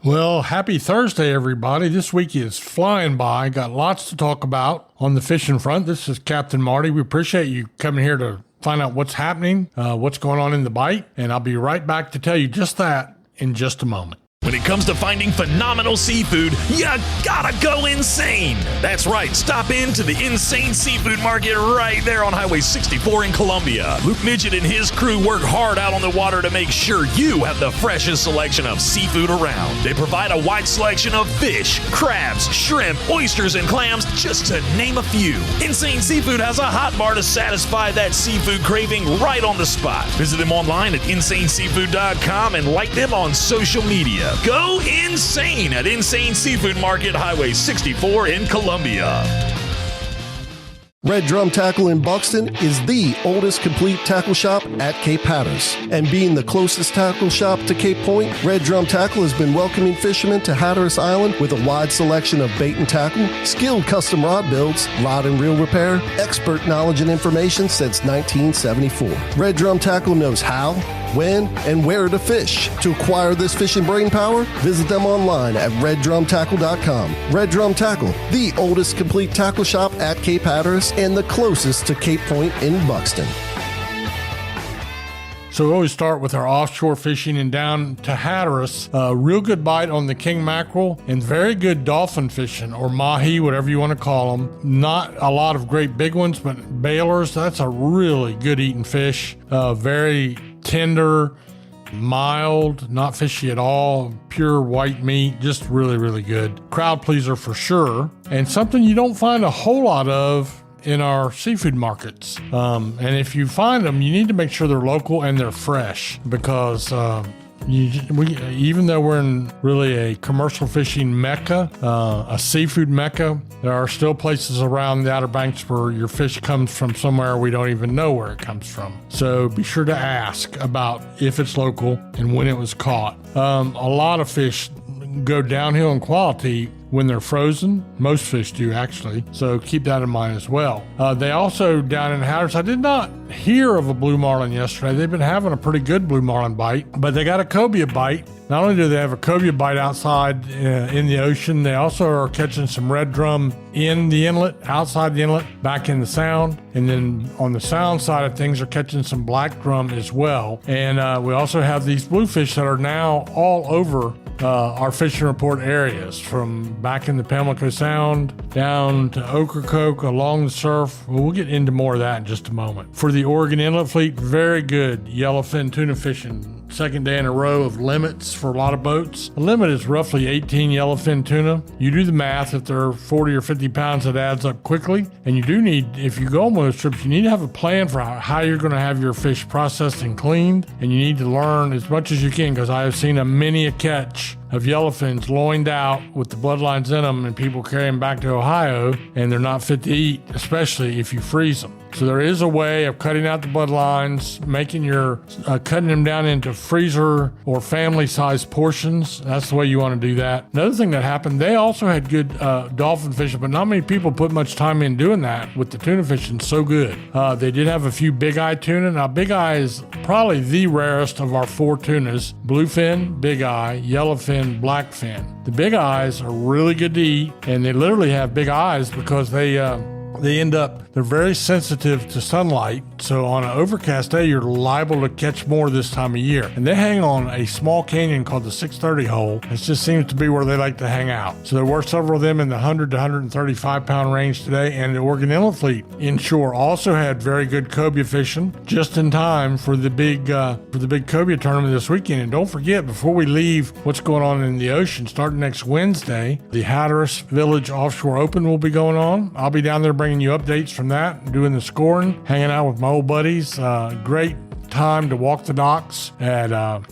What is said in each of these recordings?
Well, happy Thursday, everybody. This week is flying by. Got lots to talk about on the fishing front. This is Captain Marty. We appreciate you coming here to find out what's happening, what's going on in the bite, and I'll be right back to tell you just that in just a moment. When it comes to finding phenomenal seafood, you gotta go insane. That's right, stop into the Insane Seafood Market right there on Highway 64 in Columbia. Luke Midget and his crew work hard out on the water to make sure you have the freshest selection of seafood around. They provide a wide selection of fish, crabs, shrimp, oysters, and clams, just to name a few. Insane Seafood has a hot bar to satisfy that seafood craving right on the spot. Visit them online at insaneseafood.com and like them on social media. Go insane at Insane Seafood Market, Highway 64 in Columbia. Red Drum Tackle in Buxton is the oldest complete tackle shop at Cape Hatteras. And being the closest tackle shop to Cape Point, Red Drum Tackle has been welcoming fishermen to Hatteras Island with a wide selection of bait and tackle, skilled custom rod builds, rod and reel repair, expert knowledge and information since 1974. Red Drum Tackle knows how, when, and where to fish. To acquire this fishing brain power, visit them online at reddrumtackle.com. Red Drum Tackle, the oldest complete tackle shop at Cape Hatteras and the closest to Cape Point in Buxton. So we always start with our offshore fishing and down to Hatteras. Real good bite on the king mackerel and very good dolphin fishing, or mahi, whatever you want to call them. Not a lot of great big ones, but bailers, that's a really good eating fish. Very tender, mild, not fishy at all, pure white meat, just really, really good. Crowd pleaser for sure, and something you don't find a whole lot of in our seafood markets. And if you find them, you need to make sure they're local and they're fresh, because even though we're in really a commercial fishing mecca, a seafood mecca, there are still places around the Outer Banks where your fish comes from somewhere we don't even know where it comes from. So be sure to ask about if it's local and when it was caught. A lot of fish go downhill in quality when they're frozen. Most fish do, actually, so keep that in mind as well. They also, down in Hatteras, I did not hear of a blue marlin yesterday. They've been having a pretty good blue marlin bite, but they got a cobia bite. Not only do they have a cobia bite outside in the ocean, they also are catching some red drum in the inlet, outside the inlet, back in the sound. And then on the sound side of things, are catching some black drum as well. And we also have these bluefish that are now all over our fishing report areas, from back in the Pamlico Sound down to Ocracoke, along the surf. Well, we'll get into more of that in just a moment. For the Oregon Inlet Fleet, very good yellowfin tuna fishing. Second day in a row of limits for a lot of boats. A limit is roughly 18 yellowfin tuna. You do the math, if they're 40 or 50 pounds, it adds up quickly. And you do need, if you go on those trips, you need to have a plan for how you're going to have your fish processed and cleaned. And you need to learn as much as you can, because I have seen many a catch of yellowfins loined out with the bloodlines in them, and people carry them back to Ohio, and they're not fit to eat, especially if you freeze them. So there is a way of cutting out the bloodlines, cutting them down into freezer or family-sized portions. That's the way you want to do that. Another thing that happened, they also had good dolphin fishing, but not many people put much time in doing that with the tuna fishing so good. They did have a few big eye tuna. Now, big eye is probably the rarest of our four tunas: bluefin, big eye, yellowfin, blackfin. The big eyes are really good to eat, and they literally have big eyes because they're very sensitive to sunlight. So on an overcast day, you're liable to catch more this time of year. And they hang on a small canyon called the 630 hole. It just seems to be where they like to hang out. So there were several of them in the 100 to 135 pound range today. And the Oregon Inlet Fleet inshore also had very good cobia fishing, just in time for the big cobia tournament this weekend. And don't forget, before we leave, what's going on in the ocean, starting next Wednesday, the Hatteras Village Offshore Open will be going on. I'll be down there bringing you updates from that, doing the scoring, hanging out with my old buddies. Great time to walk the docks at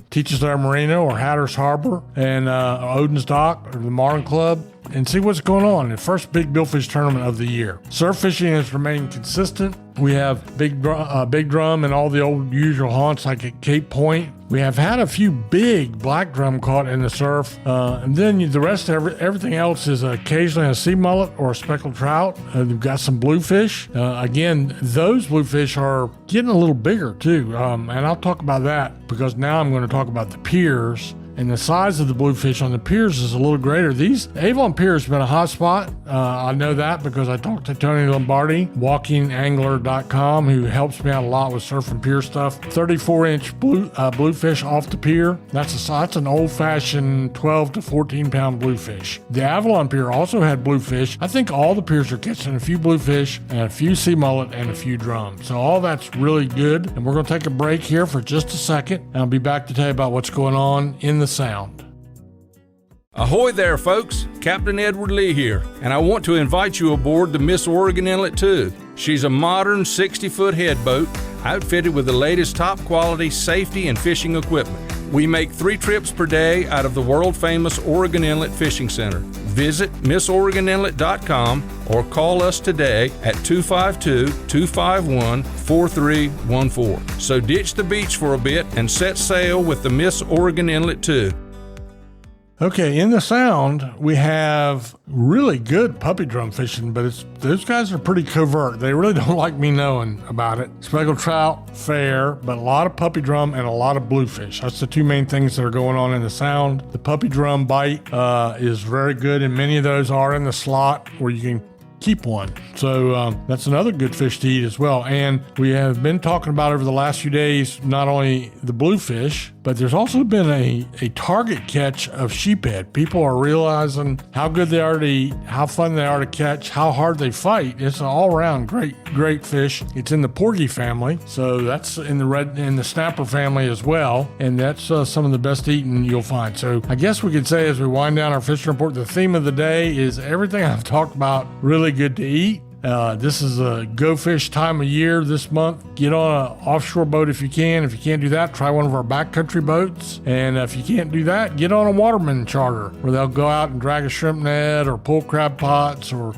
Teachers Air Marina or Hatteras Harbor and Odin's Dock or the Marlin Club, and see what's going on. The first big billfish tournament of the year. Surf fishing has remained consistent. We have Big Drum and all the old usual haunts like at Cape Point. We have had a few big black drum caught in the surf, and then the rest of everything else is occasionally a sea mullet or a speckled trout. We've got some bluefish. Again, those bluefish are getting a little bigger too, and I'll talk about that because now I'm going to talk about the piers and the size of the bluefish on the piers is a little greater. These Avon Pier has been a hot spot. I know that because I talked to Tony Lombardi, walkingangler.com, who helps me out a lot with surfing pier stuff. 34-inch bluefish off the pier. That's an old-fashioned 12 to 14-pound bluefish. The Avalon Pier also had bluefish. I think all the piers are catching a few bluefish and a few sea mullet and a few drum. So all that's really good. And we're going to take a break here for just a second, and I'll be back to tell you about what's going on in the Sound. Ahoy there, folks. Captain Edward Lee here, and I want to invite you aboard the Miss Oregon Inlet 2. She's a modern 60-foot headboat outfitted with the latest top-quality safety and fishing equipment. We make 3 trips per day out of the world-famous Oregon Inlet Fishing Center. Visit MissOregonInlet.com or call us today at 252-251-4314. So ditch the beach for a bit and set sail with the Miss Oregon Inlet 2. Okay, in the Sound, we have really good puppy drum fishing, but those guys are pretty covert. They really don't like me knowing about it. Speckled trout, fair, but a lot of puppy drum and a lot of bluefish. That's the 2 main things that are going on in the Sound. The puppy drum bite is very good, and many of those are in the slot where you can keep one. So that's another good fish to eat as well. And we have been talking about over the last few days, not only the bluefish, but there's also been a target catch of sheephead. People are realizing how good they are to eat, how fun they are to catch, how hard they fight. It's an all-around great fish. It's in the porgy family, so that's in the snapper family as well, and that's some of the best eating you'll find. So I guess we could say as we wind down our fishing report, the theme of the day is everything I've talked about really good to eat. This is a go fish time of year this month. Get on an offshore boat if you can. If you can't do that, try one of our backcountry boats. And if you can't do that, get on a waterman charter where they'll go out and drag a shrimp net or pull crab pots, or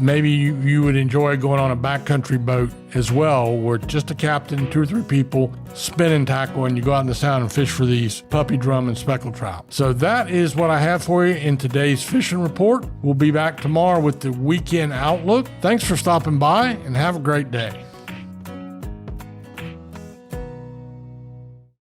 maybe you would enjoy going on a backcountry boat as well, where just a captain, 2 or 3 people spinning tackle, and you go out in the Sound and fish for these puppy drum and speckled trout. So that is what I have for you in today's fishing report. We'll be back tomorrow with the weekend outlook. Thanks for stopping by, and have a great day.